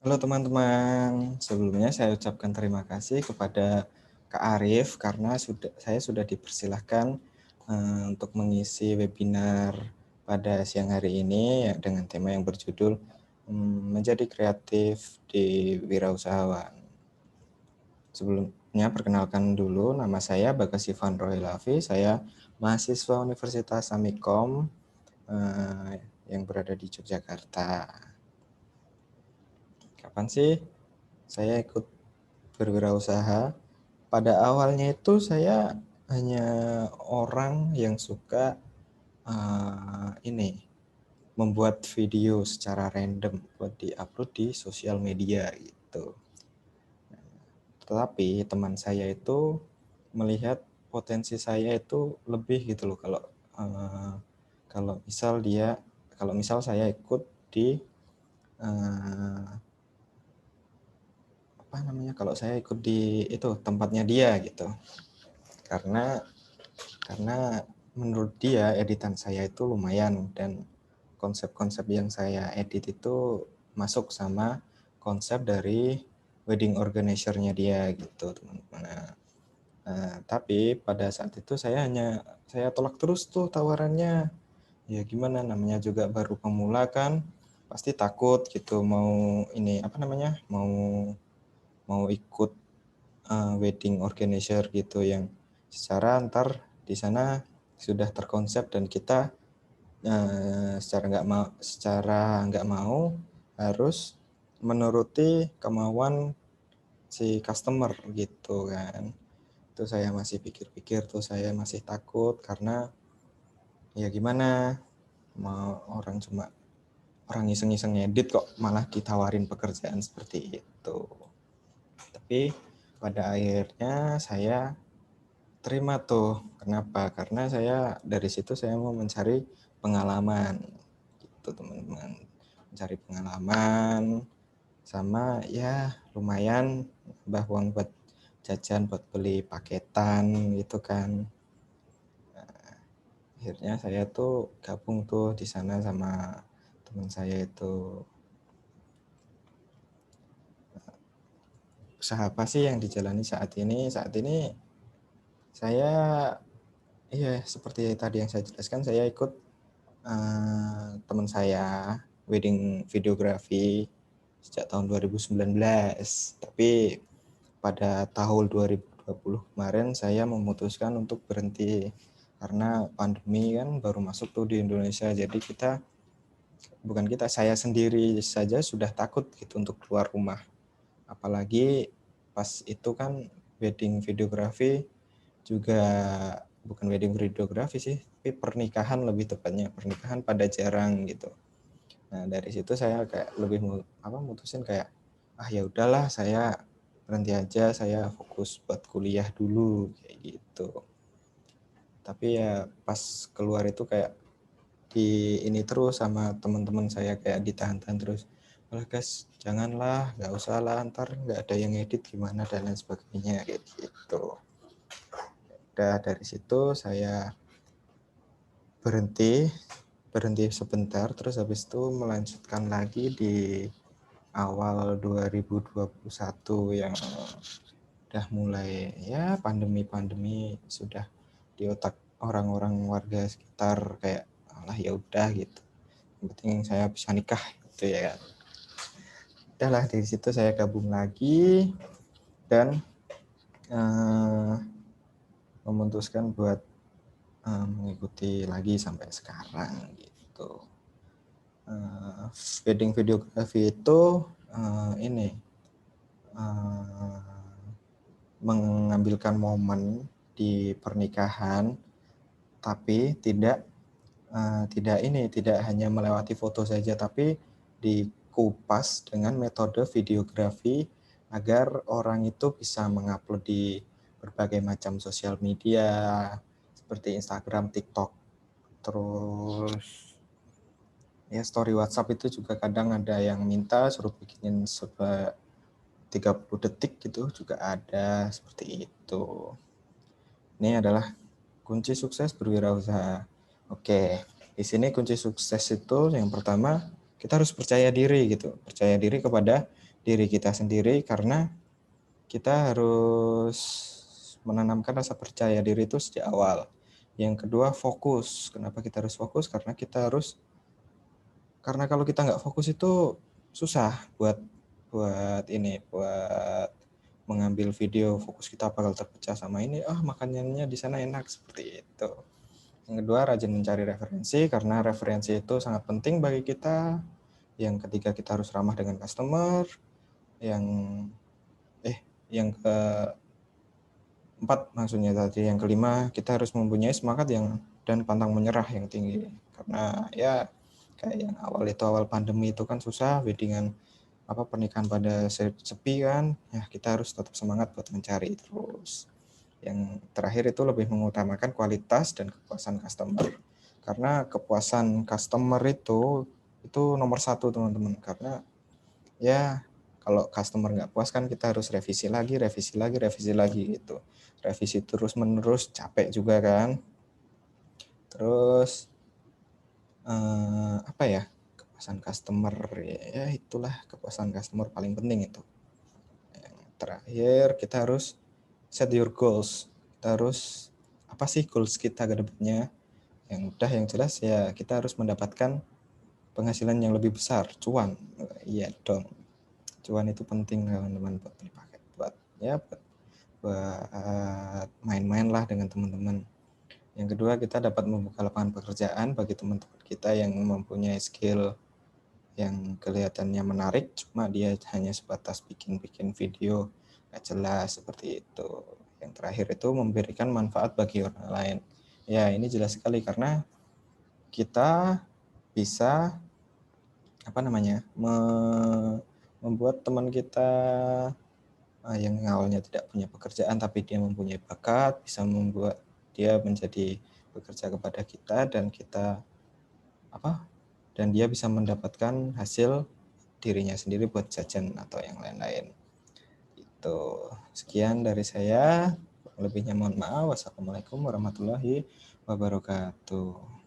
Halo teman-teman, sebelumnya saya ucapkan terima kasih kepada Kak Arif karena saya sudah dipersilahkan untuk mengisi webinar pada siang hari ini dengan tema yang berjudul Menjadi Kreatif di Wirausahawan. Sebelumnya perkenalkan dulu, nama saya Bagas Ivan Roy Lavi, saya mahasiswa Universitas Amikom yang berada di Yogyakarta. Kapan sih saya ikut berwirausaha? Pada awalnya itu saya hanya orang yang suka membuat video secara random buat diupload di sosial media gitu. Tetapi teman saya itu melihat potensi saya itu lebih gitu loh kalau misal saya ikut di kalau saya ikut di itu tempatnya dia gitu. Karena menurut dia editan saya itu lumayan dan konsep-konsep yang saya edit itu masuk sama konsep dari wedding organizer-nya dia gitu teman-teman. Tapi pada saat itu saya tolak terus tuh tawarannya. Ya gimana, namanya juga baru pemula kan, pasti takut gitu mau ikut wedding organizer gitu yang secara antar di sana sudah terkonsep dan kita secara nggak mau harus menuruti kemauan si customer gitu kan. Itu saya masih pikir-pikir tuh, saya masih takut karena ya gimana, mau orang iseng-iseng ngedit kok malah ditawarin pekerjaan seperti itu. Tapi pada akhirnya saya terima tuh. Kenapa? Karena dari situ saya mau mencari pengalaman gitu teman-teman. Mencari pengalaman sama ya lumayan nambah uang buat jajan, buat beli paketan gitu kan. Akhirnya saya tuh gabung tuh di sana sama teman saya itu. Usaha apa sih yang dijalani saat ini? Saat ini saya seperti tadi yang saya jelaskan, saya ikut teman saya wedding videography sejak tahun 2019. Tapi pada tahun 2020 kemarin saya memutuskan untuk berhenti karena pandemi kan baru masuk tuh di Indonesia. Jadi saya sendiri saja sudah takut gitu untuk keluar rumah. Apalagi pas itu kan wedding videography juga bukan wedding videography sih, tapi pernikahan lebih tepatnya, pernikahan pada jarang gitu. Nah dari situ saya kayak lebih mutusin kayak ya udahlah saya berhenti aja, saya fokus buat kuliah dulu kayak gitu. Tapi ya pas keluar itu kayak ini terus sama teman-teman saya, kayak ditahan-tahan terus. Malah guys, janganlah, nggak usah lah, ntar nggak ada yang edit gimana dan lain sebagainya kayak gitu. Udah dari situ saya berhenti sebentar, terus habis itu melanjutkan lagi di awal 2021 yang udah mulai ya pandemi sudah di otak orang-orang warga sekitar kayak alah ya udah gitu, yang penting saya bisa nikah gitu ya kan. Udahlah dari situ saya gabung lagi dan memutuskan buat mengikuti lagi sampai sekarang gitu. Wedding videography itu mengambilkan momen di pernikahan, tapi tidak hanya melewati foto saja, tapi dikupas dengan metode videografi agar orang itu bisa mengupload di berbagai macam sosial media seperti Instagram, TikTok, terus ya story WhatsApp itu juga kadang ada yang minta suruh bikinin 30 detik gitu juga ada, seperti itu. Ini adalah kunci sukses berwirausaha. Oke, di sini kunci sukses itu yang pertama kita harus percaya diri gitu. Percaya diri kepada diri kita sendiri, karena kita harus menanamkan rasa percaya diri itu sejak awal. Yang kedua, fokus. Kenapa kita harus fokus? Karena kalau kita nggak fokus itu susah buat mengambil video. Fokus kita bakal terpecah sama ini, makanannya di sana enak, seperti itu. Yang kedua, rajin mencari referensi, karena referensi itu sangat penting bagi kita. Yang ketiga, kita harus ramah dengan customer. Yang keempat maksudnya tadi, yang kelima, kita harus mempunyai semangat dan pantang menyerah yang tinggi. Karena ya kayak yang awal pandemi itu kan susah, weddingan pernikahan pada sepi kan, ya kita harus tetap semangat buat mencari terus. Yang terakhir itu lebih mengutamakan kualitas dan kepuasan customer, karena kepuasan customer itu nomor satu, teman-teman. Karena ya kalau customer nggak puas kan kita harus revisi lagi gitu. Revisi terus menerus, capek juga kan. Terus kepuasan customer, ya itulah, kepuasan customer paling penting itu. Yang terakhir, kita harus set your goals. Kita harus apa sih goals kita ke depannya? Yang jelas ya, kita harus mendapatkan penghasilan yang lebih besar, cuan. Iya dong, cuan itu penting, teman-teman, buat beli paket, buat main-main lah dengan teman-teman. Yang kedua, kita dapat membuka lapangan pekerjaan bagi teman-teman kita yang mempunyai skill yang kelihatannya menarik, cuma dia hanya sebatas bikin video nggak jelas, seperti itu. Yang terakhir itu memberikan manfaat bagi orang lain. Ya, ini jelas sekali, karena kita bisa membuat teman kita yang awalnya tidak punya pekerjaan tapi dia mempunyai bakat, bisa membuat dia menjadi bekerja kepada kita, dan dia bisa mendapatkan hasil dirinya sendiri buat jajan atau yang lain-lain. Itu sekian dari saya, lebihnya mohon maaf. Wassalamualaikum warahmatullahi wabarakatuh.